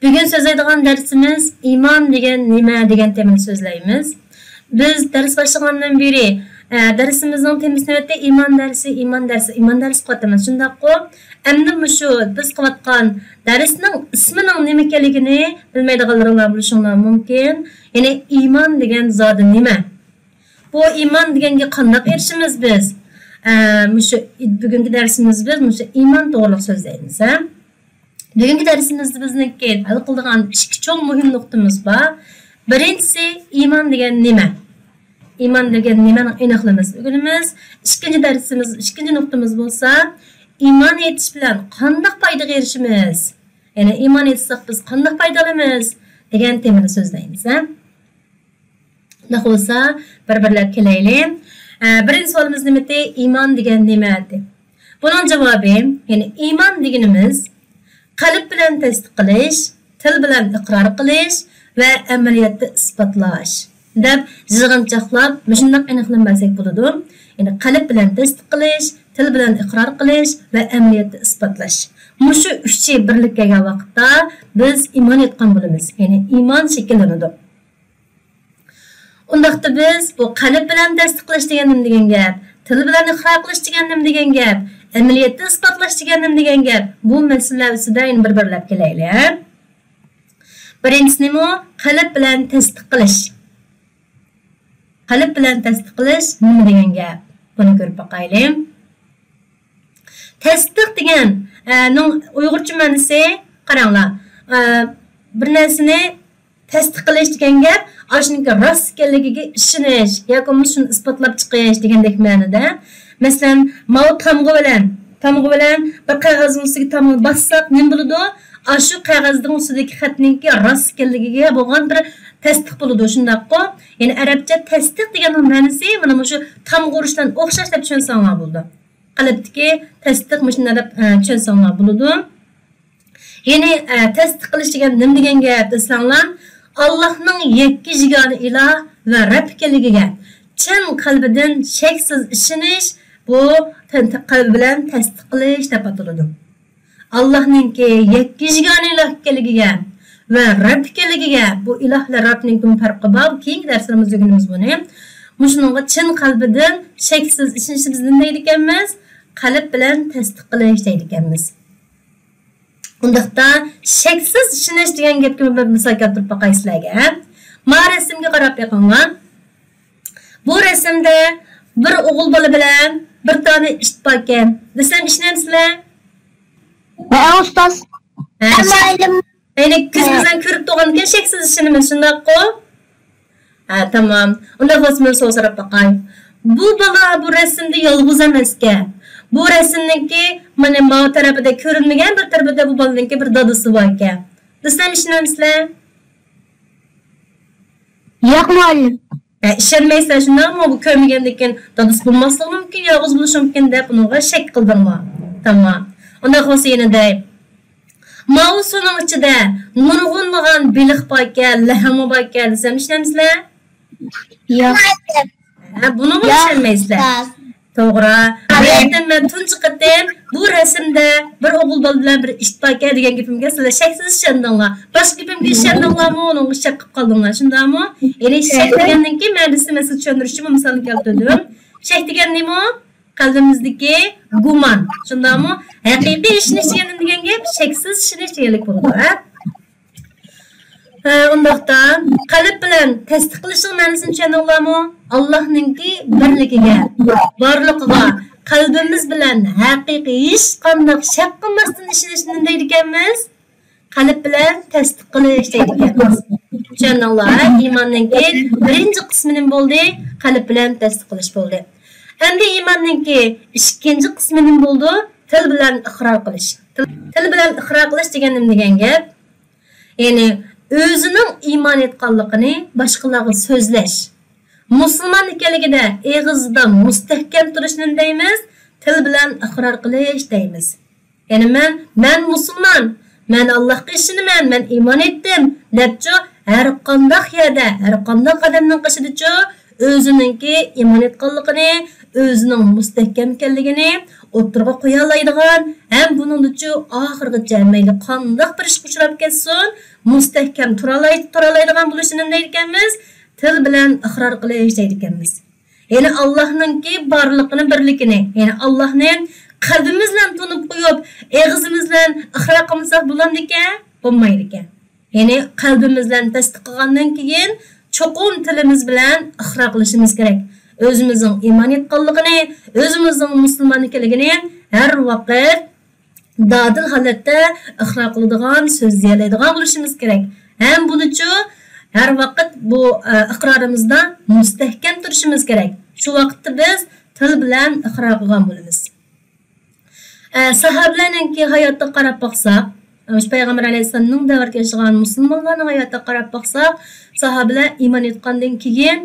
Bugün sözleydiğin dersimiz iman degen nima degan temani sözleyimiz. Biz ders başlagandan beri dersimizin temasini ötde iman dersi qatamiz. Shundaq qo, endi shu biz qilayotgan darsning ismining nima ekanligini bilmaydiganlar bo'lishinglar mumkin. Ya'ni iman degan zodi nima? Bu iman deganga qanday erishimiz biz? Bugungi dersimiz biz iman to'g'riliq so'zlaymiz. Bugungi dersimizde bizniki hal qiladigan ikki cho'ng muhim nuqtamiz bor. Birinchisi iman degan nima? İman degan nimani aniqlaymiz. Bugunimiz ikkinchi nuqtamiz bo'lsa, iman etish bilan qanday foydaga erishimiz? Ya'ni iman etsak biz qanday foyda olamiz degan temani so'zlaymiz. Nima bo'lsa, bir-birlab kelaylik. Birinchi savolimiz nima edi? Iman degan nima deb. Buning javobi, ya'ni iman deganimiz qalb bilan tasdiq qilish, til bilan iqror qilish va amaliyotda isbotlash deb yig'inchoqlab shunday aniqlanmasak bo'ladi. Ya'ni qalb bilan tasdiq qilish, til bilan iqror qilish va amaliyotda isbotlash. Mushu uchi birlik kelgan vaqtda biz iymon etgan bo'lamiz. Ya'ni iymon shakllanadi. Undaqda biz bu qalb bilan tasdiq qilish degan gap, til bilan iqror qilish degan gap, amaliyotda isbotlash degan gap. Bu masalalar ustida bir-birlab kelaylik. Birinchisi nima? Qalb bilan tasdiq qilish. Qalb bilan tasdiq qilish nima degan gap? Buni ko'rib boqaylik. Tasdiq degan Uyg'urcha ma'nosi qaranglar. Bir narsani tasdiq qilish degan gap, ashunga rost ekanligiga ishonish yoki shuni isbotlab chiqish degandek ma'noda. Masalan, tamg'i bilan bir qog'ozning ustiga tamg'i bassak nima bo'ladi? Shu qog'ozning ustidagi xatninki rost ekanligiga bo'lgan bir tasdiq bo'ladi. Shundaqmi? Ya'ni arabcha tasdiq deganning ma'nosi mana shu tamg'i urishdan o'xshash deb tushunsanlar bo'ldi. Qalbdagi tasdiq shunday deb tushunsanlar bo'ladi. Ya'ni tasdiq qilish degan nima degan gap desanglar, Allohning yakka yagona iloh va Rabb ekanligiga chin qalbidan cheksiz ishonish, bu qalb bilan tasdiq qilish deb ataladi. Allohningki yakka yagona iloh ekanligiga va Rabb ekanligiga, bu iloh va Rabbning farqi bor. Keyingi darslarimizda o'rganamiz buni. Shuningga chin qalbidan cheksiz ishonish biz nima deydi ekanmiz? Qalb bilan tasdiq qilish deydi ekanmiz. Undaqda cheksiz ishonish degan gapga bir misol keltirib boqay sizlarga. Mana rasmga qarab boqinglar. Bu rasmda bir o'g'il bola bilan bir tane it bor ekan. Desam ishonamsizlar? Va ustoz. Ya'ni ko'z bilan ko'rib turgan ekan, cheksiz ishonamiz, shundaqmi? Tamam. Unda men so'rab boqay. Bu bola bu rasmda yolg'iz emas ekan. Bu rasmniki mana bu tarafida ko'rinmagan, bir tarafida bu bolaninki bir dadasi bor ekan. Desam ishonamsizlar? Yo'q, muallim. İşenmeysen şundan bu körmegendekin dadası bulması mümkün, yalğız buluş mümkün deb bunga şek qildingmi? Tamam. Onda bo'lsa yana dey. Mavzuning ichida nurg'unlagan biliq bor ekan, lahmi bor ekan desam ishonamsizlar? Yo'q. Buni ishonmaysizlar. To'g'ri. Men tunji qatim bu rasmda bir o'g'il bola bilan bir it bor ekan degan gapimga sizlar shaksiz ishondinglar. Boshqa gapimga ishondinglarmi? Uni shak qilib qoldinglar, shundami? Ya'ni shak degandan keyin men sizga tushuntirishim misolni keltirdim. Shak degan nima? Qalbimizdagi gumon, shundami? Haqiqiy ishonish degan gap shaksiz ishonish deganlik bo'ladi. Undaqda qalb bilan tasdiq qilishning ma'nosini tushundinglarmi? Allohningki birligiga, borligiga qalbimiz bilan haqiqiy hech qanday shak qilmasdan ishonishni deydi ekanmiz. Qalb bilan tasdiq qilish deydi ekanmiz. Tushundinglar? Iymonninki birinchi qismi nima bo'ldi? Qalb bilan tasdiq qilish bo'ldi. Endi iymonninki ikkinchi qismi nima bo'ldi? Til bilan iqror qilish. Til bilan iqror qilish degan nima degan gap? Ya'ni o'zining iymon etganligini boshqalarga so'zlash. Musulmon ekanligida og'izda mustahkam turishni deymiz, til bilan iqror qilish deymiz. Ya'ni men musulmon, men Allohga ishonaman, men iymon etdim debchi har qanday yerda, har qanday qadamning qishidichi o'ziningki iymon etganligini, o'zining mustahkam ekanligini, o'ttirg'a qo'ya oladigan, ham buning uchun oxirgacha mayli qandoq bir ishga uchrab ketsin, mustahkam tura oladigan bo'lishini deydi ekanmiz, til bilan iqror qilish deydi ekanmiz. Ya'ni Allohningki borligini, birligini, ya'ni Allohning qalbimiz bilan tunib qo'yib, og'zimiz bilan iqror qilsak bo'ladi ekan, bo'lmaydi ekan. Ya'ni qalbimiz bilan tasdiq qilgandan keyin cho'qim tilimiz bilan iqror qilishimiz kerak. O'zimizning iymon etganligini, o'zimizning musulmon ekanligini har vaqt dadil holatda iqror qiladigan, so'zlaydigan bo'lishimiz kerak. Ham buning uchun har vaqt bu iqrorimizda mustahkam turishimiz kerak. Shu vaqtda biz til bilan iqror qilgan bo'lamiz. Sahobalarning hayotga qarab baqsaq, Payg'ambar alayhisolamning davrida yashagan musulmonlarning hayotiga qarab baqsaq, sahobalar iymon etgandan keyin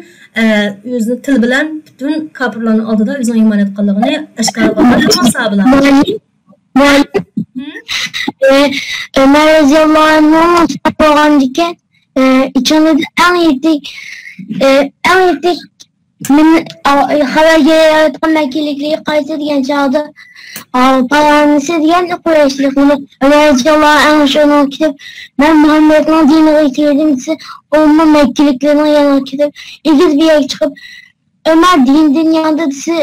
o'zini til bilan butun kofirlarning oldida o'zining iymon etganligini oshkor qilgan sahobalar. Ömer radıyallahu anh'ın bo'lgandikan, içinde en yetik xabarga yaratgan vakilliklarga qayta degan chog'da payg'ambarimiz degan Qurayshlik Ömer radıyallahu anh shuni kitib, men Muhammadning diniga kirdim desa, umuman vakilliklarning yanına kitib, egiz bir yer chiqib, Ömer din yanında desa,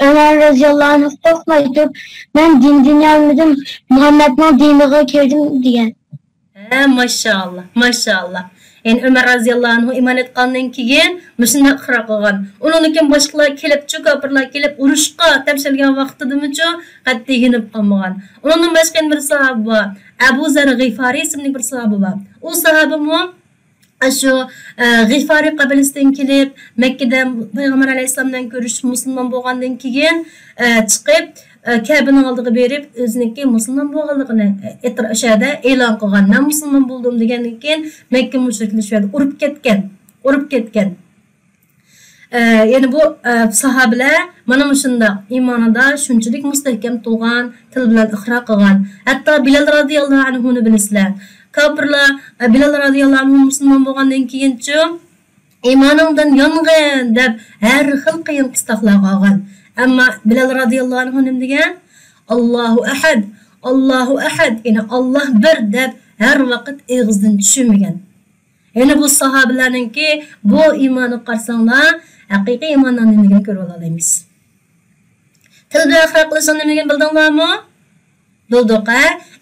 Ömer radıyallahu anh korkmay turib, men din yanmadım, Muhammadning diniga kirdim degan. Maşallah, maşallah. Yani Ömer radıyallahu anh iman etgandan keyin mushunda iqror qilgan. Uningdan boshqalar kelib, kofirlar kelib urushqa topshirgan vaqtidamichu qat'iy yenib qolmagan. Uningdan boshqa bir sahoba, Abu Zar G'ifari ismli bir sahoba bor. U sahoba shu G'ifari qabilasidan kelib, Makkadan Payg'ambar alayhisolamdan ko'rishib musulmon bo'lgandan keyin chiqib Kabe'nin aldığı berip özüneki musulmon bo'lganligini o'shada e'lon qilgan. Men musulmon bo'ldim degandan keyin Makka mushriklar shu yerda urib ketgan. Yani bu sahabeler mana shunda iymonida shunchalik mustahkam turgan, til bilan iqror qilgan. Hatto Bilal radhiyallohu anhuni bilasizlar. Kofirlar Bilal radhiyallohu anhu musulmon bo'lgandan keyinchi iymoningdan yong'in deb har xil qiyin qistoqlar qolgan. Ama Bilal radıyallahu anh nima degan? Allahu ahad, Allahu ahad, yani Allah bir deb her vaqt og'zidan tushmagan. Yani bu sahabelarninki bu iymonni qarasanglar, haqiqiy iymonning nimaligini ko'rib olamiz. Tilda iqror qilishning nimaligini bildinglarmi? Bildik.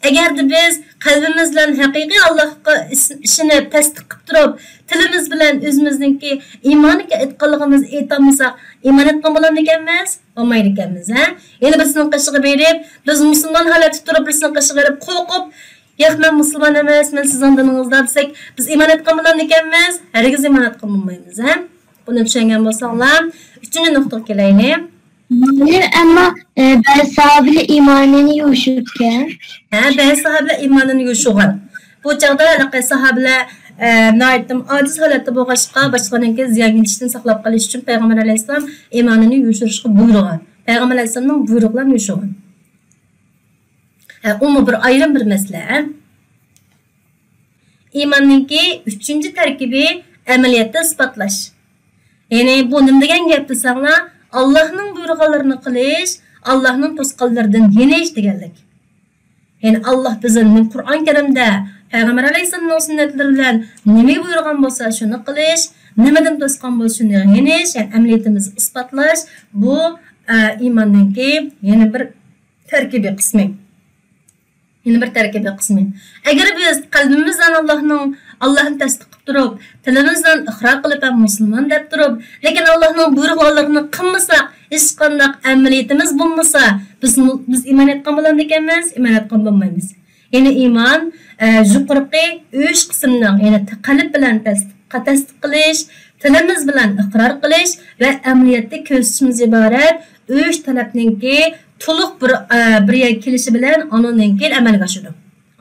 Agarda biz qalbimiz bilan haqiqiy Allohga ishini tasdiq qilib turib, tilimiz bilan o'zimizningki iymoniga aytganligimizni aytamisak, iymon etgan bo'ladi ekanmiz, olmaydi ekanmiz, ha? Yana birisini qishig'i berib, biz musulmon holatda turib, birisini qishig'i berib qo'rqib, "Yo'q, men musulmon emas, men sizning diningizda" desak, biz iymon etgan bo'ladi ekanmiz, hargiz iymon etgan bo'lmaymiz, ha? Buni tushungan bo'lsanglar, 3-nuqtaga kelaylik. Ama ben sahabeyle imanını yuşurken. Ben sahabeyle imanını yuşurken. Bu çağda sahabeler naitim aciz halatta boğaşqa başqanınki ziyan yetişini saqlab qalish uchun Peygamber aleyhisselam imanını yuşurishga buyurgan. Peygamber aleyhisselamning buyruqlarini yuşurgan. Umu bir ayrım bir mesele. İmanninki 3-chi tarkibi amaliyotda isbotlash. Yani bu nima degan gap desanglar, Allah'ın buyruqlarini qilish, Allah'ın to'sqanlaridan yenish deganlik. Yani Allah bizning Qur'on Karimda Peygamber Aleyhisselam'ın sünnetlari bilan nima buyurgan bo'lsa, shuni qilish, nimadan to'sqan bo'lsa, shuni yenish, yani amaliyotimizni isbotlash, bu iymonninki yana bir tarkibiy qismi. Agar biz qalbimizdan Allah'ın tasdiq qilib turib, tilimizdan iqror qilib musulmon deb turib, lekin Allohning buyruqlarini qilmasak, hech qanday amaliyotimiz bo'lmasa, biz iymon etgan bo'lamiz ekanmiz, iymon etgan bo'lmaymiz. Ya'ni iymon yuqorqi 3 qismdan, ya'ni qalb bilan tasdiq qilish, tilimiz bilan iqror qilish va amaliyotda ko'rsatishimiz iborat 3 talabninki to'liq bir kelishi bilan ondan keyin amalga oshadi.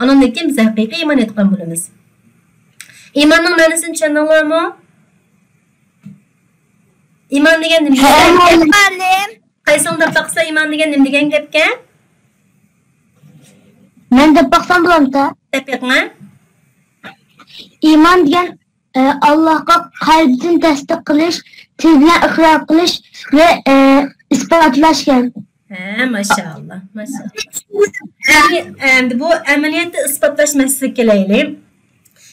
Ondan keyin biz haqiqiy iymon etgan bo'lamiz. İmanның ma'nosini tushundinglarmi? İman degan nima? Qaysingda baqsa iymon degan nima degan gapga? Men deb baqsam bo'lamda. Tapiqmi? İman degan Allohga qalbdan tasdiq qilish, til bilan iqror qilish va isbotlash. Maşallah, maşallah. Endi bu amaliyotda isbotlash kelaylik.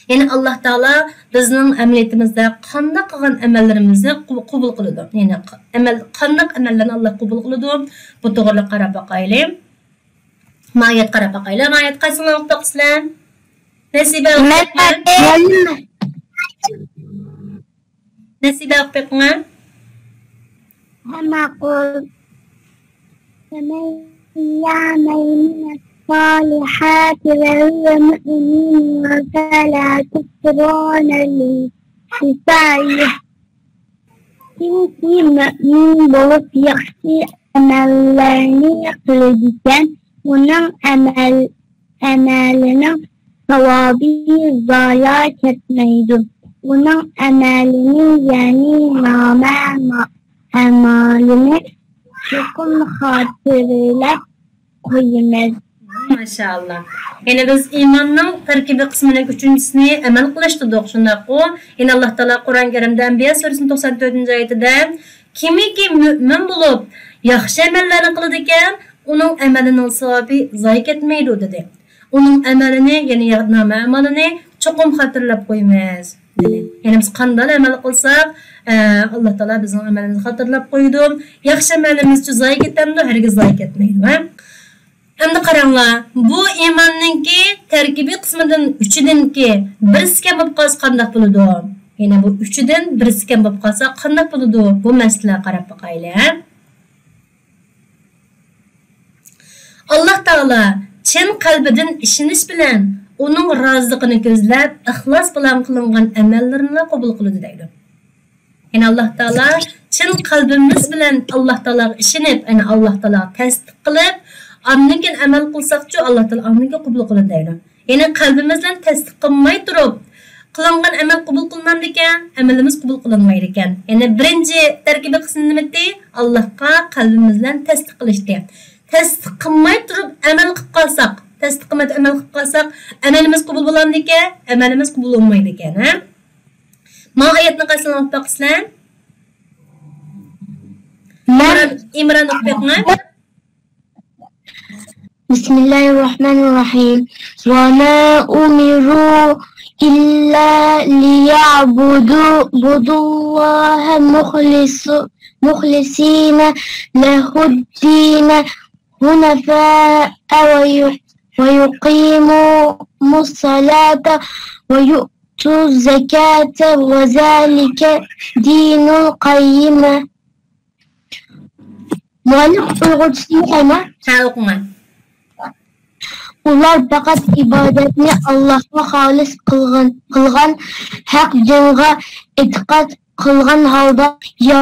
Yani Allah Taala bizning amaliyatimizda qanday qilgan amallarimizni qabul qiladi. Yani qanday amallarni Alloh qabul qiladi. Bu to'g'ri qarab boqaylik. Mayat qarab boqaylik. Mayat qaysini o'qib Nasiba Nasiba o'qib معقول فمن يعمل من الصالحات وهو مؤمن فلا كفران لسعيه Kimki mümin bulup yaxşı amellerini kılırken onun amelinin savabı zayi etmeydi. Onun amelini yani amelini çokun hatırıyla koyamaz. Maşallah. Yani biz imanın terkibi kısmının üçüncüsünü amel kılıştırdık şunda o. Yani Allah Teala Kur'an-ı Kerim'de Enbiya suresinin 94. ayetinde kimiki mümin bulup yaxşı amellerini kılıdıken onun amelinin sahibi zayi etmeydi dedi. Onun amelini yani nama amelini çokum hatırlap koymaz dedi. Yani biz qanday amel kılsak Allah Teala bizim amelimizi hatırlap koydu. Yaxşı amelimiz zayi etemdi, herkes zayi etmeydi. Endi qaranglar, bu imanninki tarkibiy qismidan 3danki birisi kam bo'lib qolsa qanday bo'ladi? Yana bu 3dan birisi kam bo'lib qolsa qanday bo'ladi? Bu masalaga qarab boqaylik. Allah Taala chin qalbidan ishonish bilan uning roziligini ko'zlab, ixlos bilan qilingan amallarni qabul qiladi deydi. Yani Allah Taala chin qalbimiz bilan Allah Taolaga ishonib, yani Allah Taolaga tasdiq qilib Annikin amel qilsaqchi Allah Taala anniki qabul qiladi deydi. Yani qalbimizdan tasdiq qilmay turib, qilingan amal qabul qilinadi ekan, amalimiz qabul qilinmaydi ekan. Yani birinchi tarkibiy qismi nima edi? Allohga qalbimizdan tasdiq qilishdi. Tasdiq qilmay turib amal qilib qolsaq, tasdiq qilmay amal qilib qolsaq, amalimiz qabul bo'ladi ekan, amalimiz qabul bo'lmaydi ekan, ha? Ma oyatni qaysini o'qib baqsizlar? Imron o'qiyapman. بسم الله الرحمن الرحيم وما أمروا إلا ليعبدوا الله مخلصين له الدين حنفاء ويقيموا الصلاة ويؤتوا الزكاة وذلك دين القيم. مؤلف القدسي Ular faqat ibodatni Allohga xolis qilgan haq dinga e'tiqod qilgan holda ya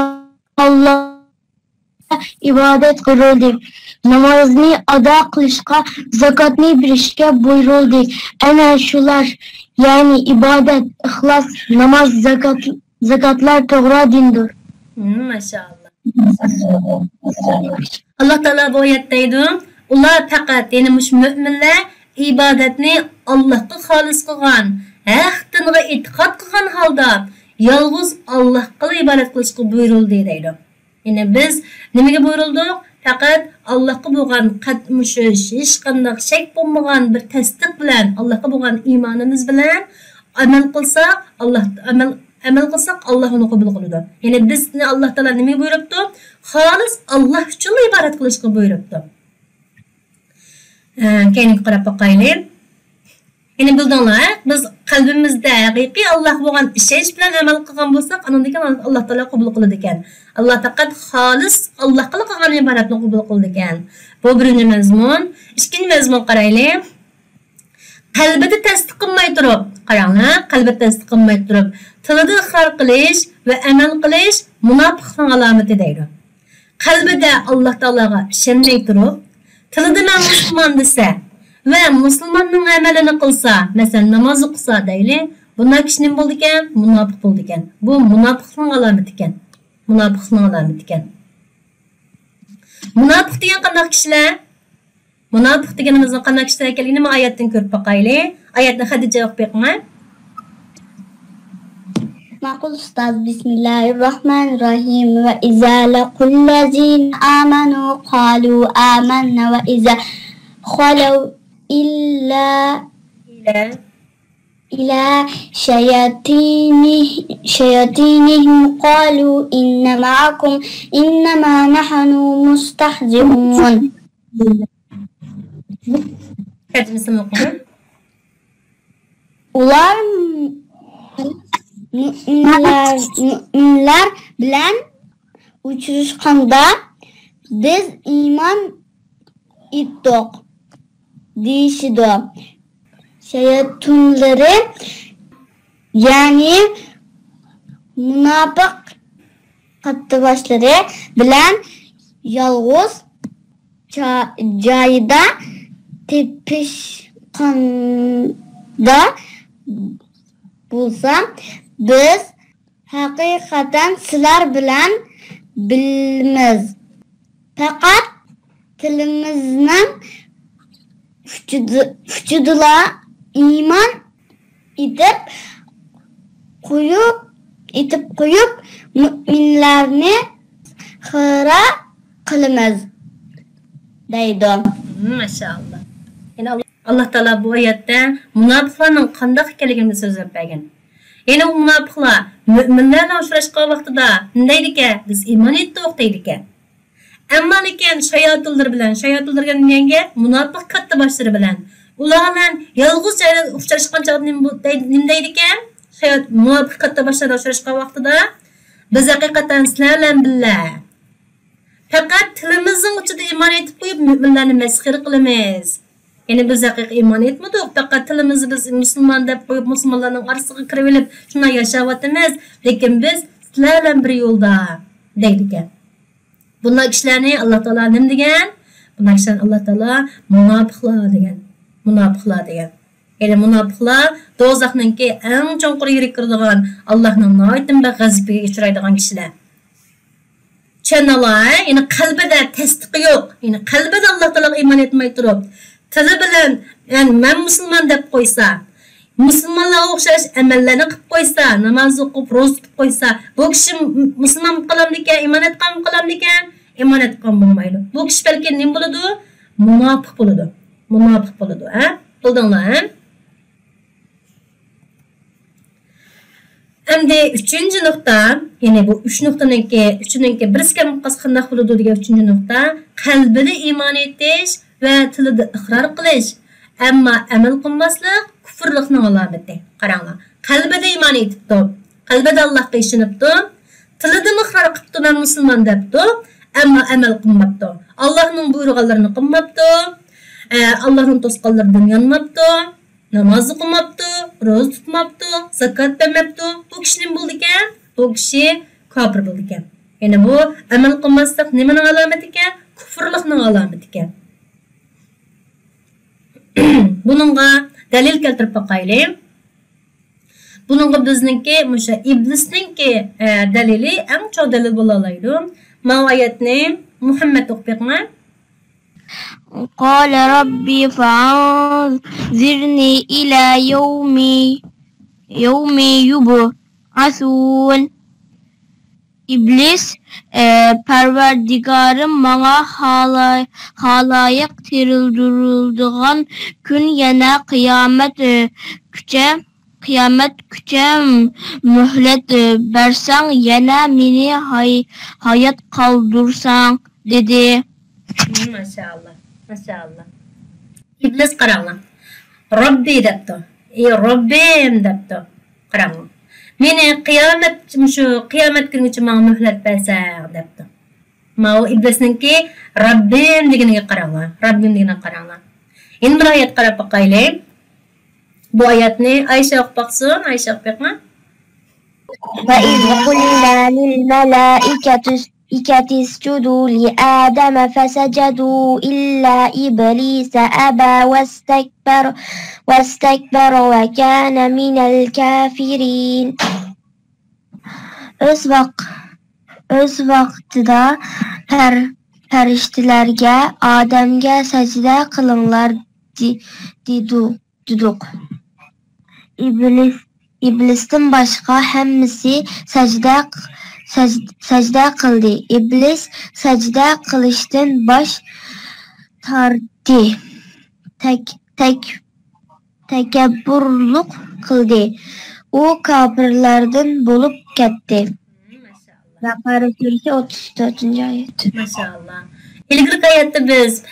Allohga ibodat qildi. Namozni ado qilishga, zakotni berishga buyurildi. Ana shular, ya'ni ibodat, ixlos, namoz, zakotlar to'g'ri dindir. Maşallah. Allah Taala bu oyatda aytdi. Ular faqat yani müminler ibadatni Allohga xolis qilgan, haq dinga e'tiqod qilgan holda yolg'iz Allohga ibodat qilishga buyurildi deydi. Yani biz nimaga buyurildik? Faqat Allohga bo'lgan qatmushish, hech qanday shak bo'lmagan bir tasdiq bilan, Allohga bo'lgan iymonimiz bilan amal qilsak, amal qilsak Alloh uni qabul qiladi. Yani bizni Alloh taolo nimaga buyuribdi? Xolis Alloh uchun ibodat qilishga buyuribdi. Keyin qarab boqaylik. Yani bildinglar, biz qalbimizda haqiqiy Alloh bo'lgan ishonch bilan amal qilgan bo'lsak, undan keyin Alloh taolo qabul qiladi ekan. Alloh faqat xolis Allohga qilgan ibodatni qabul qiladi ekan. Bu birinchi mazmun. Ikkinchi mazmun qaraylik. Qalbida tasdiq qilmay turib, qaranglar, qalbida tasdiq qilmay turib, tilida iqror qilish va amal qilish munofiqning alomati deydi. Qalbida Alloh taologa ishonmay turib, tilida men musulmon desa va musulmonning amalini qilsa, masalan namoz o'qisa deyli, bunday kishi nima bo'ldi ekan? Munofiq bo'ldi ekan. Bu munofiqning alomati ekan. Munofiqning alomati ekan. Munofiq degan qanday kishilar? Munofiq deganimizning qanday kishilar ekanligini oyatdan ko'rib boqaylik. Oyatni Xadija o'qib beqinglar. Makul Ustaz, Bismillahirrahmanirrahim. Ve izâ lekullezîne âmenû kâlû âmennâ ve izâ khalev إلى شياطينهم قالوا إن معكم إنما نحن مستهزئون. Ular müminler bilen uçuruşkanda biz iman ettik deyişidi. Şeytanları yani münafık kattıbaşları bilen yalğız cayda tepişkanda bulsa biz hakikaten sizler bilen bilmez. Fakat tilimizden vücudula iman edip koyup müminlerini hıra kılımız deydi. Maşallah. Yani Allah Teala bu ayette münafıkların qandaq ekanligini so'zlab bergan. Yani o münafıklar müminlerle uçrashgan vaqtida neydi biz iman etdik deydi. Ammo lekin shayotinlar bilan nega münafık katta başları bilan ular bilan yolg'iz joyda uchrashgan chog'da nima deydi ekan? Münafık katta başları uchrashgan vaqtida biz haqiqatan sizlar bilan birga faqat tilimizning uchida iymon etib qo'yib mu'minlarni masxara qilamiz. Yani biz haqiqiy iymon etmadik, faqat tilimizni biz musulmon deb qo'yib musulmonlarning orasiga kirib olib shunday yashayotimiz, lekin biz sizlar bilan bir yo'lda deydi ekan. Bunlar kishilarni Alloh taolo nima degan? Bunlar kishilarni Alloh taolo munofiqlar degan. Munofiqlar degan. Yani munofiqlar do'zaxningki eng cho'nqur yeriga kiradigan, Allohning noyitin va g'azabiga uchraydigan kishilar. Chanalar, yani qalbida tasdiqi yo'q. Yani qalbida Alloh taologa iymon etmay turib, tili bilan yani men musulmon deb qo'ysa, musulmonlarga o'xshash amallarni qilib qo'ysa, namoz o'qib, ro'za tutib qo'ysa, bu kishi musulmon qilamdikan, iymon etgan qilamdikan, iymon etgan bo'lmaydi. Bu kishi balki nima bo'ladi? Munofiq bo'ladi. Munofiq bo'ladi, ha? Bildinglar? Endi 3-nokta, yani bu 3 noktaniki birisiga qanday bo'ladi degan 3-nokta, qalbida iymon etish ve tilida iqror qilish, ammo amal qilmaslik kufrlikning alomati. Qaranglar, qalbida iymon etibdi, qalbida Allohga ishonibdi, tilida iqror qilibdi, men musulmon debdi, ammo amal qilmabdi. Allohning buyurganlarini qilmabdi, Allohning to'sqanlaridan yonmabdi, namoz o'qimabdi, ro'za tutmabdi, zakot bermabdi. Bu kishi nima bo'ldi ekan? Bu kishi kofir bo'ldi ekan. Ya'ni bu amal qilmaslik nimaning alomati ekan? Kufrlikning alomati ekan. Bununla dalil keltirib bakayım. Bununla bizningki musha iblisninki dalili en çok dalil bo'lalaydi. Ma'ayatni Muhammed o'qiyman. Qala rabbi fa'anzirni ila yawmi yub'asun. İblis, Perverdigarım bana halayık tirildirildiğin gün yana kıyamet küçe mühlet versen yana meni hayat kaldırsan dedi. Maşallah, maşallah. İblis qaranglar. Rabbi debdi. Rabbim debdi. Qaranglar. Meni qiyomat kunigacha menga muhlat bersa debdi. Mao iblisninki Rabbim deganiga qaranglar. Rabbim deganiga qaranglar. Endi bir oyat qarab boqaylik. Bu oyatni Aysha o'qib baqsin. Aysha o'qib baqma. Va iz qulna lil malaikati isjudu li adama fasajadu illa iblisa aba wastakbara wa kana minal kafirin. Öz vaqtida farishtalarga Adamga sajda qilinglar dedik. İblis'ten başka hemmisi secde kıldı. İblis secde kılıçtan baş tarttı. Tekebburluk kıldı. O kafirlerden bulup gitti. Bakara suresi 34. ayet. Maşallah. İlgili ayette biz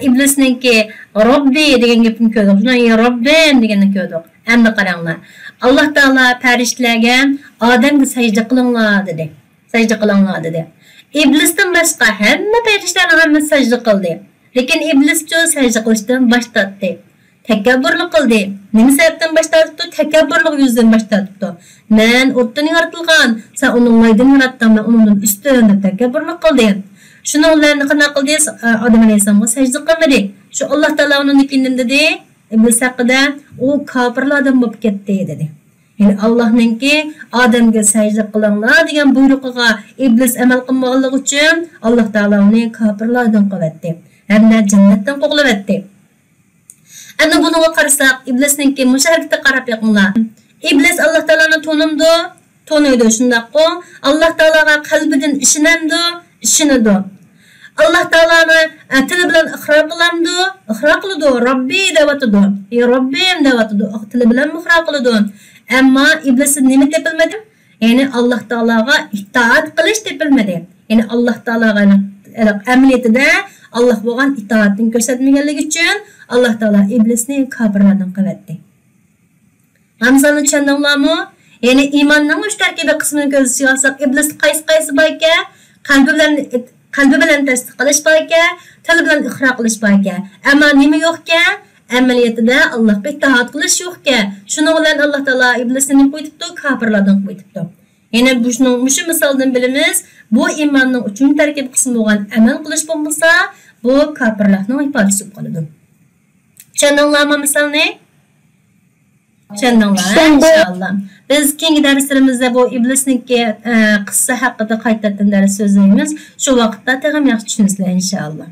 iblisninki Rabbi degan gapni ko'rdik. Shundan Rabbim deganni ko'rdik. Endi qaranglar. Allah Taala farishtalarga odamga sajda qilinglar dedi. Sajda qilinglar dedi. İblisdan boshqa hamma farishtalar ham sajda qildi. Lekin iblis-chi sajda qilishdan bosh tortdi. Takabburlik qildi. Nima sababdan bosh tortdi? Takabburlik yuzidan bosh tortdi. Men o'tdan yaratilgan, sen uni maydan yaratding, men undan ustun deb takabburlik qildi. Shuni ularni qanday qildi? Odam alayhisolamga sajda qilmadi. Shu Alloh taolo uni nikinim dedi. İblis haqida u kofirlardan bo'lib ketdi dedi. Yani Allah'nınki Adem'e secde qilinglar degan buyruğuna iblis amal qilmaganligi uchun Alloh taolo uni kofirlardan qildi. Hamda jannatdan qo'g'lavatdi. Endi buniga qarasak, iblisninki musharikda qarab yiqinglar. İblis Alloh taoloni tonuydi shundaqku. Alloh taologa qalbidan ishonadi. Allah Teala'nı tili bilan iqror qiladi, Robbi devatidi. Robbim devatidi. Tili bilan iqror qiladi. Ammo iblis nima tepilmadi? Yani Allah Teala'ga itoat qilish tepilmadi. Yani Allah Teala'ga amaliyotida Allah bo'lgan itoatni ko'rsatmaganligi uchun Allah Teala iblisni kofirlardan qildi. Hamzani tushundinglarmi? Yani iymonning 3 tarkibiy qismini ko'rsatib olsak, iblis qaysi bor ekan? Qalbi bilan tasdiq qilish bor ekan, til bilan iqror qilish bor ekan. Ammo nima yo'q ekan? Amaliyotida Allohga itoat qilish yo'q ekan. Shuning bilan Alloh taolo iblisni qo'yibdi, kofirlardan qo'yibdi. Yana shu misoldan bilamiz, bu iymonning 3 tarkib qismi bo'lgan amal qilish bo'lmasa, bu kofirlarning ifodasi bo'lib qoladi. Tushundinglarmi misolni? Tushundinglar inshaalloh. Biz keyingi darslarimizda bu iblisniki qissa haqida qaytadan dars so'zlaymiz. Shu vaqtda tag'am yaxshi tushunasizlar inshaalloh.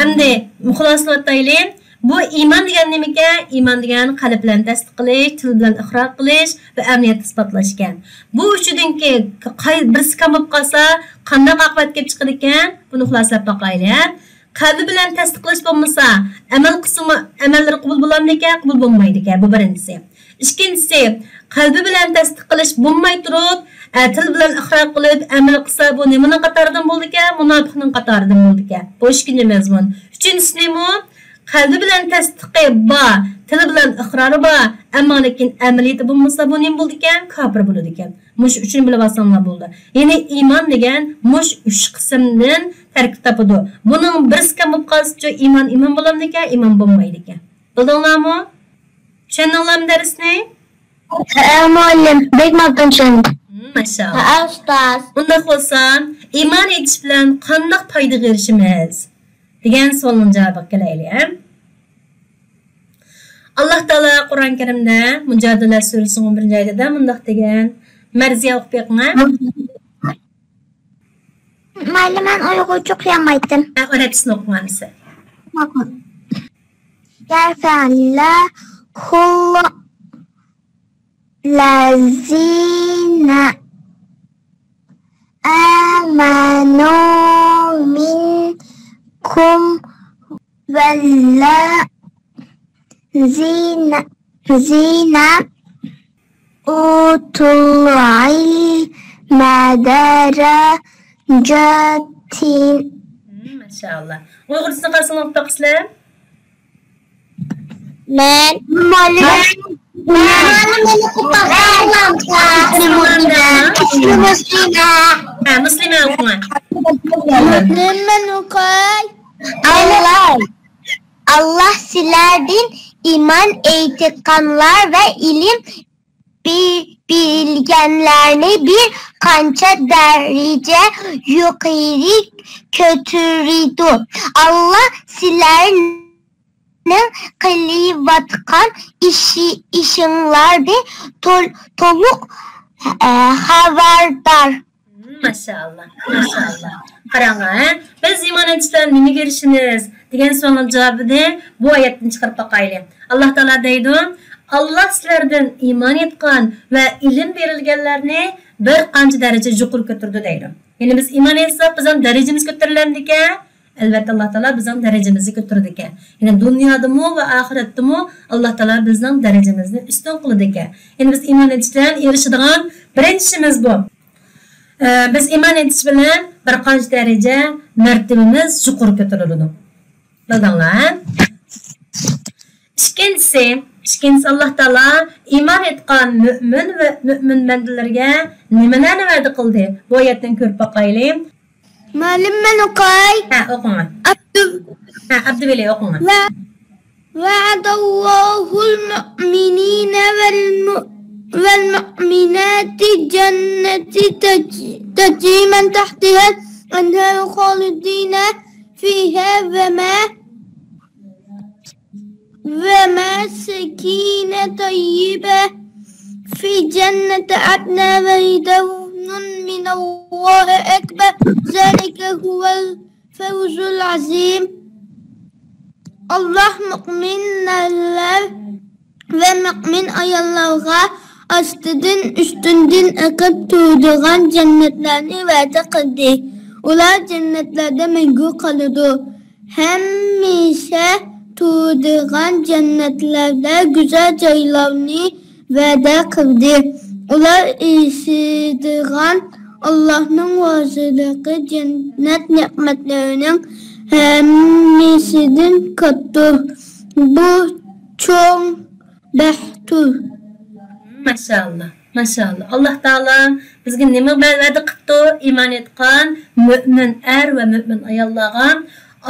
Endi xulosalaylik. Bu iymon degan nimaga? Iymon degan qalb bilan tasdiq qilish, til bilan iqror qilish va amaliyotda isbotlash ekan. Bu uchudinki birisi kam bo'lib qolsa, qanday oqibat kelib chiqar ekan? Buni xulosalab boqaylik. Qalbi bilan tasdiq qilish bo'lmasa, amallari qabul bo'ladimi ekan? Qabul bo'lmaydi ekan. Bu birinchisi. İkincisi, qalbi bilan tasdiq qilish bo'lmay turib, til bilan iqror qilib, amal qilsa, bu nimaning qatoridan bo'ldi ekan? Munofiqning qatoridan bo'ldi ekan. Bu ikkinchi mazmun. Uchinchisi nima? Qalbi bilan tasdiqi bor, til bilan iqrori bor, ammo lekin amaliyoti bo'lmasa, bu nima bo'ldi ekan? Kofir bo'ladi ekan. Mush uchun bilib olsanglar bo'ldi. Ya'ni iymon degan mush 3 qismdan tarkib topadi. Buning birisi kam bo'lib qolsa, iymon bo'lamdi ekan, iymon bo'lmaydi ekan. Bildinglarmi? Tushundinglarmi darsni? Muallim, bek maqtan tushundim. Maşallah. Ustoz. Unda bo'lsa, iymon etish bilan qanday foydaga erishamiz? degan savolning javobiga kelaylik. Alloh taolo Qur'oni Karimda Mujodala surasining 11-oyida mundaq degan, marziya o'qib beqma. Mayli, men Uyg'urcha o'qiyamaydim. Arabchasini o'qimaysiz. Yarfa'alla kullu lazina amanu minkum walla zina utul ilma darajatin. Maşallah. Uyg'urchasini qarasang o'qib beqsizlar. Men Muslima o'qima. Allah sizlerden iman eytikanlar ve ilim bilgenlerini bir kança derece yukarı götürüdü. Allah sizlerin kılıvatkan işinlerde toluk haberdar. Maşallah, maşallah. Qaranglar, biz iymon etishdan nimaga erishamiz degan savolning javobini bu oyatdan chiqarib boqaylik. Alloh taolo deydi: Allah sizlardan iman etgan ve ilim verilgenlerini bir qancha daraja yuqori ko'tardi deydi. Yani biz iman etsek bizim derecemiz ko'tarilardi ekan. Albatta Allah Taala bizning darajamizni ko'tardi ekan. Yani dunyodami va oxiratdami Allah Taala bizning darajamizni ustun qildi ekan. Yani biz iman etishdan erishadigan birinchimiz bu. Biz iman etish bilan bir qancha daraja martabamiz yuqori ko'tariladi. Bildinglar? İkinchisi Allah Taala iman etgan mümin ve mümin bandalarga nimalarni va'da qildi? Bu oyatdan ko'rib boqaylik. Muallim ben okay. O'qing. Abduveli o'qing. وعد الله المؤمنين والمؤمنات جنة تجري من تحتها الأنهار خالدين فيها وما سكينة طيبة في جنة عدن ورضوان من الله أكبر ذلك هو الفوز العظيم. Allah müminler ve mümin ayollarga astidan üstünden akıp turduğan cennetlerini va'da qildi. Ular cennetlerde mengu qaladı. Hemmişe turduğan cennetlerde güzel joylarni va'da qildi. Ular işidigan Allah'ın vaziliki cennet nimetlerinin hemmisinden kattır. Bu çok baxtdir. Maşallah. Allah Taala bizga nima va'da qildi? Iymon etgan mümin er ve mümin ayollarga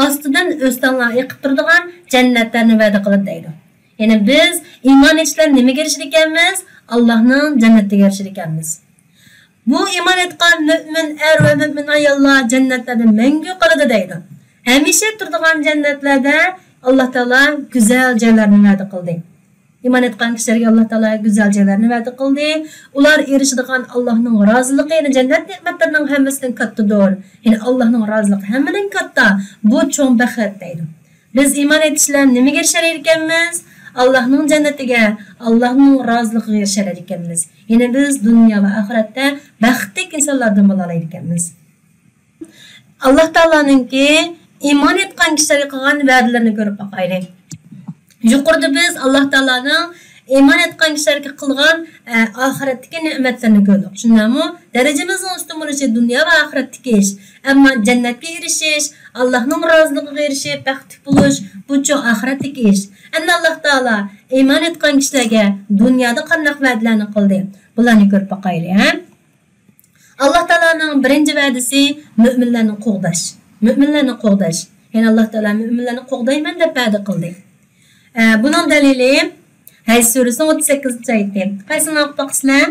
ostidan o'stanlar yiqib turadigan jannatlarni va'da qildi deydi. Yani biz iymon etishlar nimaga erishir ekanmiz? Allohning jannatiga erishir ekanmiz. Bu iymon etgan mümin er ve mümin ayollar jannatlarda mangu qoladi deydi. Hamisha turadigan jannatlarda Allah Taala güzel joylarni va'da qildi. İman etgan kishilarga Allah Taala güzel joylarni va'da qildi. Ular erishadigan Allohning roziligi, yani jannat ne'matlarining hammasidan kattadir. Yani Allohning roziligi hammadan katta. Bu cho'ng baxt deydi. Biz iman etishlar nimaga erishar ekanmiz? Allohning jannatiga, Allohning roziligiga erishar ekanmiz. Yani biz dunyo va oxiratda baxtli insonlardan bo'la ekanmiz. Allah Taolaninki iman etgan kishilarga qilgan va'dalarini ko'rib boqaylik. Yuqorida biz Allah Taolaning iman etgan kishilarga qilgan oxiratdagi ne'matlarni ko'rdik. Shundami? Darajamizning ustun bo'lishi dunyo va oxiratdagi ish. Ammo jannatga erishish, Allohning roziligiga erishib baxtli bo'lish bu cho'ng oxiratdagi ish. Endi Allah Taolo iman etgan kishilarga dunyoda qanday va'dalarni qildi? Bularni ko'rib boqaylik, ha? Allah Taolaning birinchi va'dasi mu'minlarni qo'g'dash. Yani Allah Taala müminlerini qo'g'dayman deb va'da qildi. Bunun dalili Hayd surasining 38 oyati. Qaysini o'qib boqsizlar?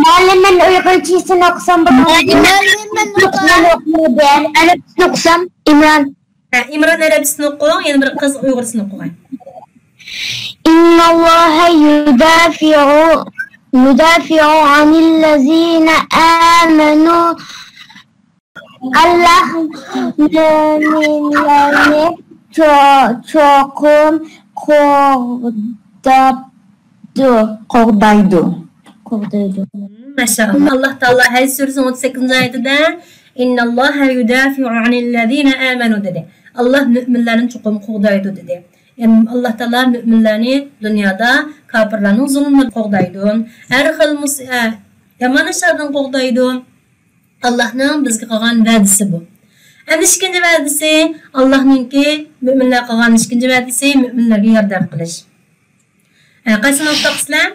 Muallim ben Uyg'urchasini o'qisam bo'ladi. Arabchasini o'qisam İmran. İmran arabchasini o'qing, yana bir qiz Uyg'ursini o'qing. İnnallaha yudafi'u anillazina amanu. Allah müminlerini çokum qo'g'daydi. Maşallah. Allah Taala Hayd surasining 38 oyatida innalloha yudafi'u anillazina amanu dedi. Allah müminlerini çokum qo'g'daydi dedi. Yani Allah Taala müminlerini dunyoda kafirlarning zulmini qo'g'daydi. Har xil yomon ishlardan qo'g'daydi. Allah'ın bizga qilgan va'dasi bu. Endi ikinci va'dasi Allohninki müminlar qilgan ikinci va'dasi müminlarga yordam qilish. Qaysini o'qisizlar?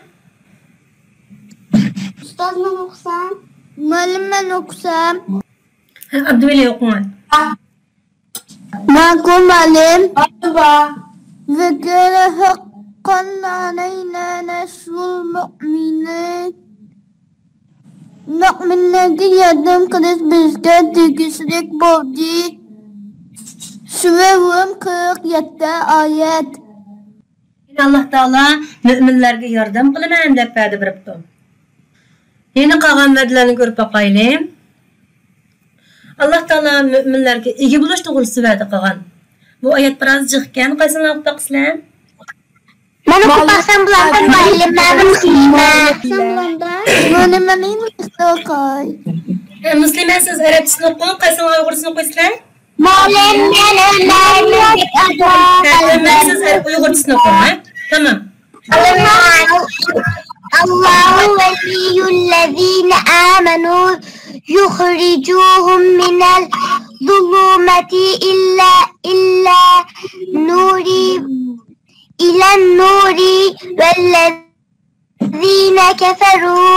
Ustoz men o'qisam, muallim men o'qisam. Abduveli o'qing. Ma'qul muallim. Zikra haqqan alayna nasrul mu'minin. Müminlerge yardım qilish bizga tegishli bo'ldi. Sura 47 oyat. Allah Taala müminlarga yordam qilaman deb va'da beribdi. Yana qolgan va'dalarni ko'rib boqaylik. Allah Taala müminlarga ega bo'lish to'g'risida va'da qilgan. Bu oyat biroz jiqkan. Qaysini o'qib boqsizlar? Mana kupasan bulandan bayılmam Muslima. Mana Muslima siz Arapçasını oqing, qaysi Uyg'ursini o'qiysizlar? Siz Uyg'ursini o'qing, tamam. الله ولي الذين آمنوا يخرجوهم من الظلمات إلى النور والذين كفروا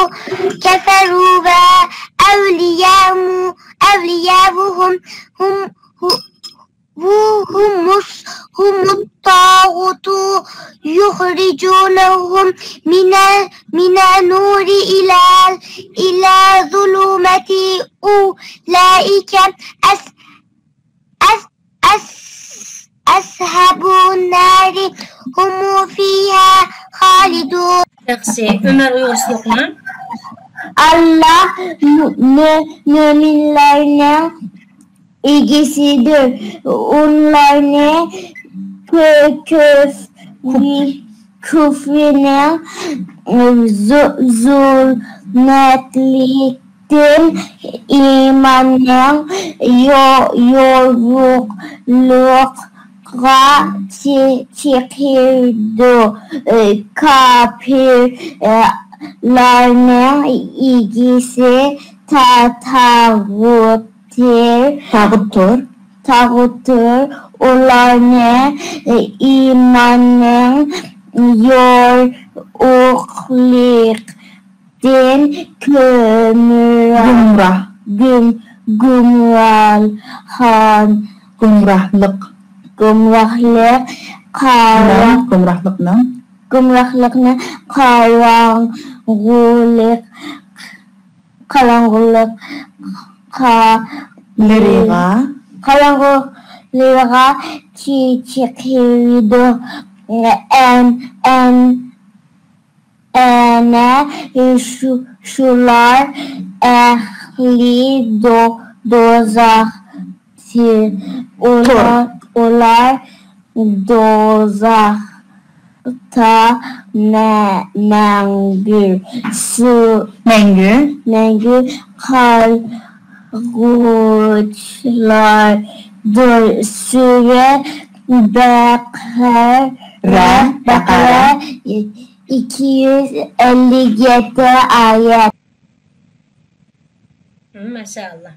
وأولياؤهم هم الطاغوت يخرجونهم من النور إلى ظلمات أولئك أصحاب النار هم فيها خالدون. Yaxshi, Ömer Uyg'ursini o'qing. Allah müminlerinin ilgisidir. Onların küfrüne zulmetlikten imanın yorulukla çekirdi. Kafirlerin ilgisi tağuttur. Onların imanın yorulukten gumrahlıkны karangılığa çekirdi. Şular ehli dozaktır. Onlar dozakta mengü kalgıçlardır. Süre Bakara 257 ayet. Maşallah.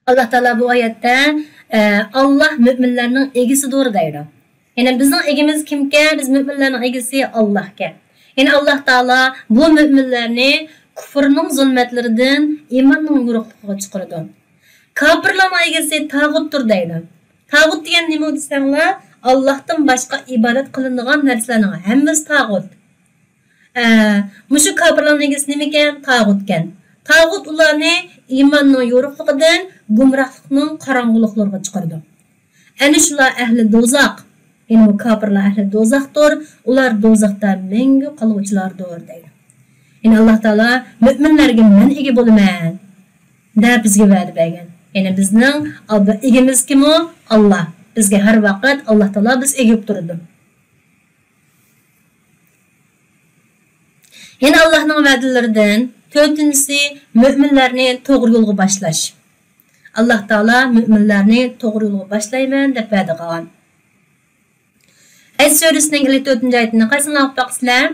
Allah Teala bu ayette Allah müminlerinin egisidir deydi. Yani bizim egimiz kimke? Biz müminlerin egisi Allah'ke. Yani Allah Teala bu müminlerini küfrünün zulmetlerinden imanın yorukluğuna çıkardı. Kafirlerin egisi tağuttur deydi. Tağut degan nima desanglar? Allah'tan başka ibadet kılındıgan narsalarning hammasi tağut. Mushu kafirlerin egisi nima ekan? Tağut ekan. Tağut ularni imanning yorukluğundan gumrohlikning qorong'uliklariga chiqardi. Ana shular ahli do'zax. Yani bu kafirlar ahli do'zaxdir. Ular do'zaxda mengi qoluvchilardir deydi. Yani Allah Taala müminlerge men ega bo'laman deb bizga va'da bergan. Yani bizning egimiz kim o? Allah. Bizga har vaqt Allah Taala biz egib turdi. Yani Allah'ning va'dalaridan to'rtinchisi müminlarni to'g'ri yo'lga boshlash. Allah Taala müminlarni to'g'ri yo'lga boshlayman deb va'da qilgan. Ayet surasining 54 oyatini qaysini o'qib baqsizlar?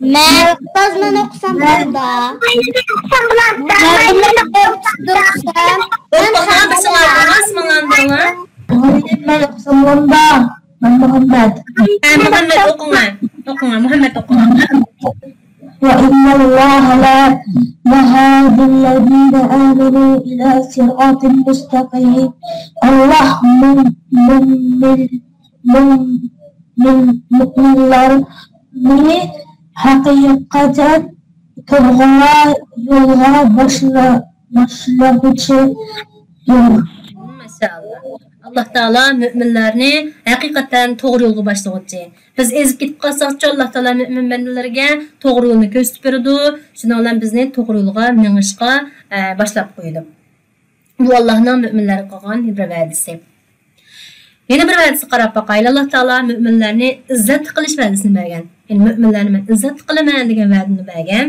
Ben okusam burada. Muhammed وإن الله لا يهدي الذين آمنوا إلى صراط مستقيم. الله müminlerini hakikaten yola başlangıcı yol. Maşallah. Allah Taala müminlerini hakikaten doğru yolga başlayıcı. Biz ezip gidip qalsaqçı Allah Taala mümin bandalarga doğru yolni ko'rsatib berdi. Şuna bilan bizni doğru yolga minishga boshlab qo'ydi. Bu Allohning müminlarga qilgan bir va'dasi. Yana bir va'dasi qarab baqaylik. Alloh taolo mu'minlarni izzat qilish va'dasini bergan. Ya'ni mu'minlarni men izzat qilaman degan va'dani bergan.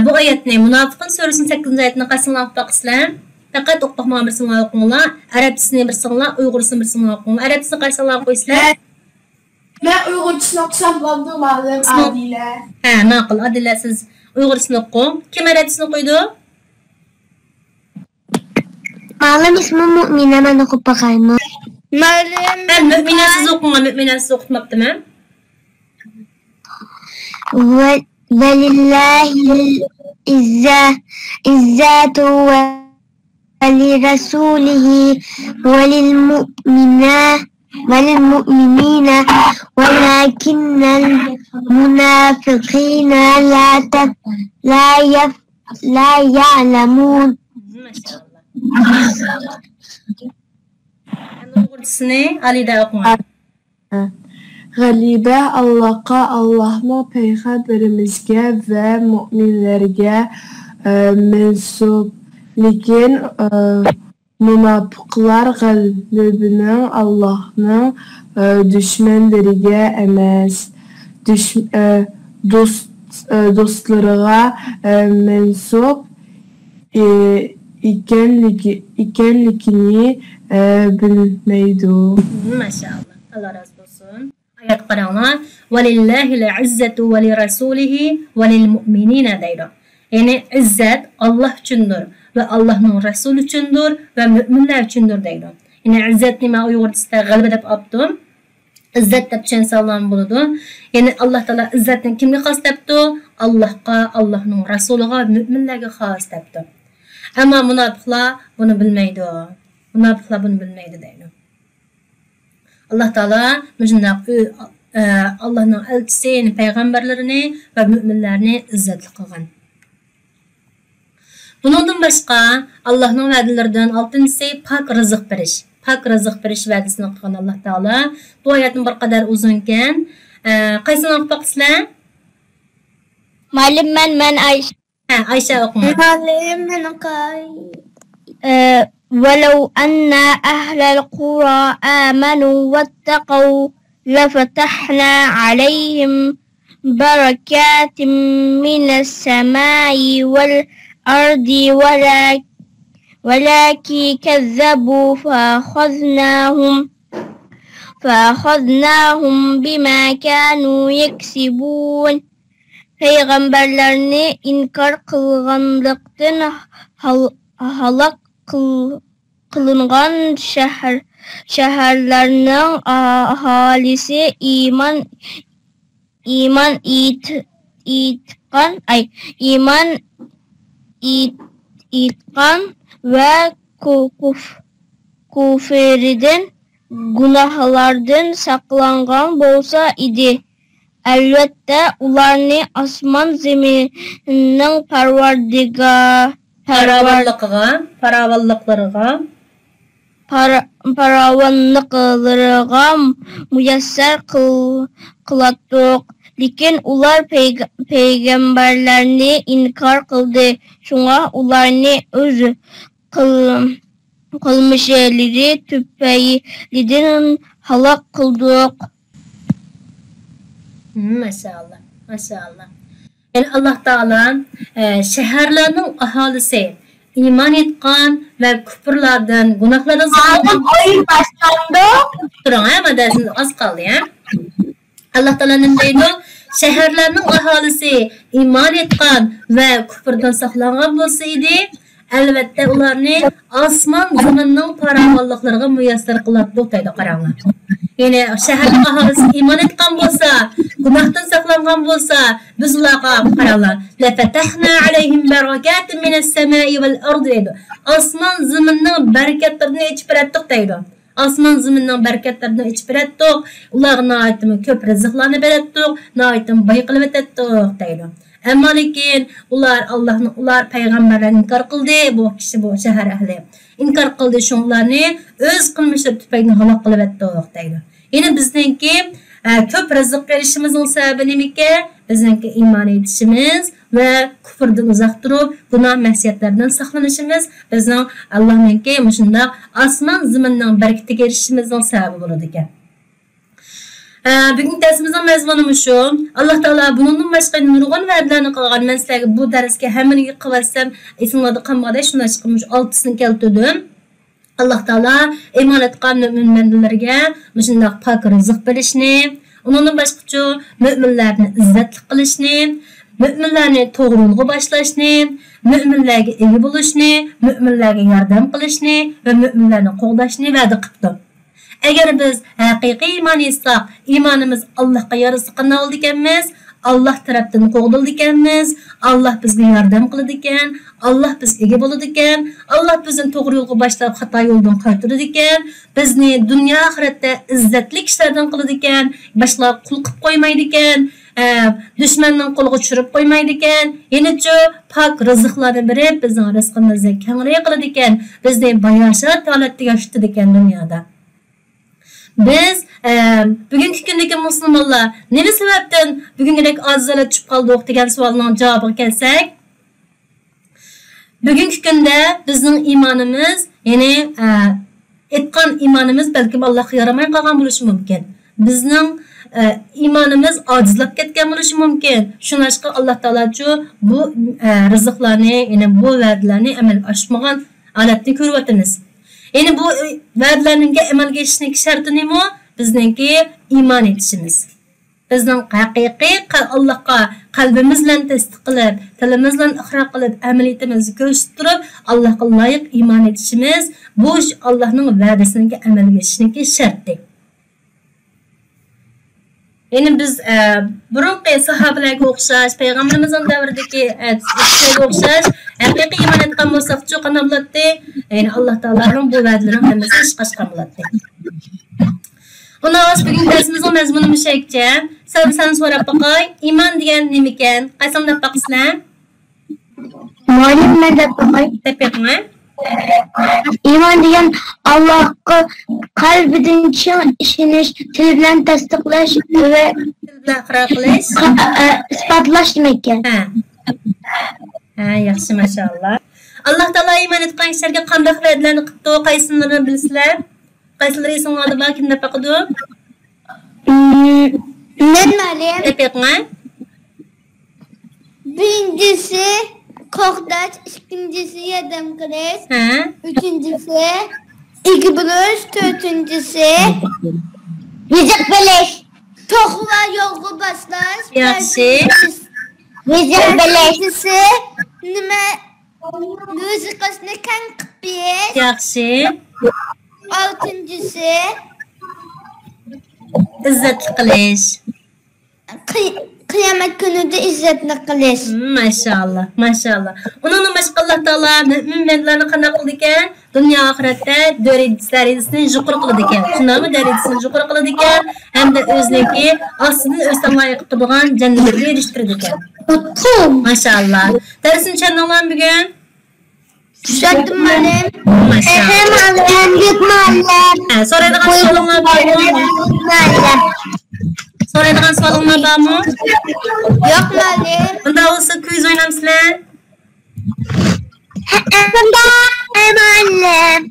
Bu oyatni Munofiqun surasining 8-oyatini qasinlab baqsizlar. Faqat o'qmoq birsini o'qinglar, arabchisini birsinglar, uyg'ursini birsinglar o'qinglar. Arabchisini qasinlab qo'ysizlar. Ben Uygurcasını okusam oldu malum Adile. Ma'qul. Adila siz uyg'ursini o'qing. Kim arabchisini qo'ydi? Malam ismi Mu'mina, ben okup bakayım. Ben Mu'mina siz o'qinglar, Mu'mina siz o'qitmabdiman. Velillahil izzatu ve lirasulihi ve lil mu'minina velakinnel munafikina la ya'lemun. Maşallah. Uyg'urchisini Alida o'qing. Galibe Allah'a, Allah'ın peygamberimizge ve müminlerge mensup. Lekin münafıklar galibinin Allah'ın düşmanlarıga emas, dostlarına mensup ikenligini bilmeydi. Maşallah. Allah razı olsun. Ayet qaranglar. Velillahil izzatu ve lirasulihi ve lil mu'minina deydi. Yani izzat Allah uchundir ve Allah'ın Resulü uchundir ve müminler uchundir deydi. Yani izzat nima Uyg'urchasida g'alaba deb oldim. İzzat deb tushunsalar bo'ladi. Yani Allah Taala izzatni kimga xos debdi? Allohga, Allohning Rasuliga, müminlarga xos debdi. Ama munofiqlar buni bilmaydi. Munofiqlar buni bilmaydi deydi. Allah Taala mujnaq Allah'ın elçisini, peygamberlerini ve müminlerini izzatli qilgan. Bundan başqa Allah'ın va'dalaridan 6-si pak rizq berish. Pak rizq berish va'dasini qilgan Allah Taala. Bu oyatning bir qadar uzun ekan. Qaysini o'qib baqsizlar? Malim men Ayşe. Ayşe o'qing. Malim men Qay. ولو أن أهل القرى آمنوا واتقوا لفتحنا عليهم بركات من السماء والأرض ولكن كذبوا فأخذناهم بما كانوا يكسبون. Peygamberlerini inkar kılganlıktan halak kılıngan şehirlerinin ahalisi iman itkan ve küfürden günahlardan saklangan bolsa idi. Elbette ularni asman zeminin paravanlıklarına müyesser kılattık. Lekin ular peygamberlerini inkar kıldı. Şuna ularni öz kılmışları tüpeyliğinden halak kıldık. Maşallah, maşallah. Yani Allah Taala şehirlerinin ahalisi iman etgan ve küfürlerden, günahlardan saklangan. Oyun başlandı. Durun ama dersin az kaldı ya. Allah Taala ne deydi? Şehirlerinin ahalisi iman etgan ve küfürden saklangan bolsa idi. Elbette ularni asman zamanning paravanlıklarına müyesser kılattık deydi qaranglar. Yani şehirlik ahalisi iman etgan bolsa, günahdan saklangan bolsa, biz ularga qaranglar. Lefetahna alayhim berakatin minas semai vel ardi deydi. Asman zamanning bereketlerini içip berettik deydi. Asman zamanning bereketlerini içip berettik. Ularga aytım köp rızıklarını berettik, aytım bay qilib etdik deydi. Ama lekin ular peygamberlerini inkar kıldı, bu kişi bu şehir ehli. İnkar kıldı şunlarni öz kılmışlar tüpeyini halak kılıp ettik deydi. Yani bizdeki köp rızık verişimizin sebebi nemike? Bizdeki iman etişimiz və küfrdən uzaq durub, günah məsiyətlərdən saxlanışımız bizning Allah'ınki şundaq asman ziminning bərəkətiga erişishimizning səbəbi bo'ladi ekan. Bugün dersimizin məzmunu şu. Allah Taala bunun başqa nurgun vədlərini qılğan. Mən sizlərə bu dərsdə həmin qıvarsam esimlərdə qalmadı. Şunu çıxmış 6-sını keltirdim. Allah Taala iman etgan müminlərə şundaq pak rızıq berishni, onun başqa müminlərni izzətli qilishni, müminlərni to'g'ri yo'lga boshlashni, müminlərə ega bo'lishni, müminlərə yordam qilishni və müminlərni qo'llashni va'da qildi. Eğer biz haqiqiy iman etsak, imanımız Allah'a yarısı qana oldu ekanmiz, Allah tarafdan qo'g'dildi ekanmiz, Allah bizga yordam qiladi ekan, Allah bizga ega bo'ladi ekan, Allah bizni to'g'ri yo'lga boshlab xato yo'ldan qaytaradi ekan, bizni dunyo oxiratda izzatli kishilardan qiladi ekan, boshqa qul qilib qo'ymaydi ekan, dushmanning qo'liga tushirib qo'ymaydi ekan, yenichi pak rizqlarni berib bizning rizqimizni kengaytirib qiladi ekan, bizni bayashat holatda yashitadi ekan dunyoda. Biz bugünkü gündeki Müslümanlar ne sebepten bugünkü azizlere çıkıp kaldık degan savolning javobiga kelsak, bugünkü günde bizning imanımız, yani etgan imanımız belki Allah'a yaramay qolgan bo'lishi mumkin. Bizning imanımız acizlab ketgan bo'lishi mumkin. Shuningdek Allah Taala bu rizqlarni, yani bu va'dalarni amalga oshmagan holatni ko'ryapmiz. Yani bu va'dalarning amalga oshishining sharti nima? Bizningki iman etishimiz. Bizning haqiqiy Allohga qalbimiz bilan tasdiq qilib, tilimiz bilan iqror qilib, amaliyatimizni ko'rsatib, Allohga loyiq iman etishimiz bu Allohning va'dasiga amalga oshishining sharti. Yani biz burunqi sahabalarga o'xshash, payg'ambarimizning davridagi kishilarga o'xshash haqiqiy iman etgan bo'lsak-chi qanday bo'ladi? Yani Alloh taolaning bu va'dalarini hammasi ish qilgan bo'ladi. Ona bugün dersimizin məzmunu müşəkcə, sen so'rab baqay, iman degan nima ekan? Qaysin deb baqsizlar? Muallim men deb baqay. Tepəqmi? İman degan Allohga qalbidan chin ishonish, til bilan tasdiqlash va iqror qilish, isbotlash demak ekan. Ha, yaxshi maşallah. Alloh taolo iman etgan kishilarga qanday va'dalarni qildi, qaysilarini bilsizlar? Qaysilari esingizda bor, kim deb baqdi? Men ma'lum. Tepəqmi? Birincisi qo'rqdash, ikkinchisi yordam qilish, uchinchisi ega bo'lish, to'rtinchisi rizq bilish, to'g'ri yo'lga boshlash, yaxshi. Rizq bilish, nima rizqni kang qilib berish, yaxshi. oltinchisi izzatli qilish. Qiyomat kunida izzatli qilish. Maşallah, maşallah. Onun başqa Allah Taala müminlarni qanday qildi ekan? Dunyo oxiratda darajasini yuqori qildi ekan. Shundaymi? Darajasini yuqori qildi ekan, hamda o'ziniki ostidan o'z tamoyiq qilib turgan jannatga erishtirdi ekan. Maşallah. Darsni tushundinglar bugun? Tushundim ma'lum. Maşallah. Ma'lum. So'raydigan savolingiz bormi? So'raydigan savolingiz bormi? Yo'q ma'lum. Unda bo'lsa quiz o'ynamsizlar? Ma'lum.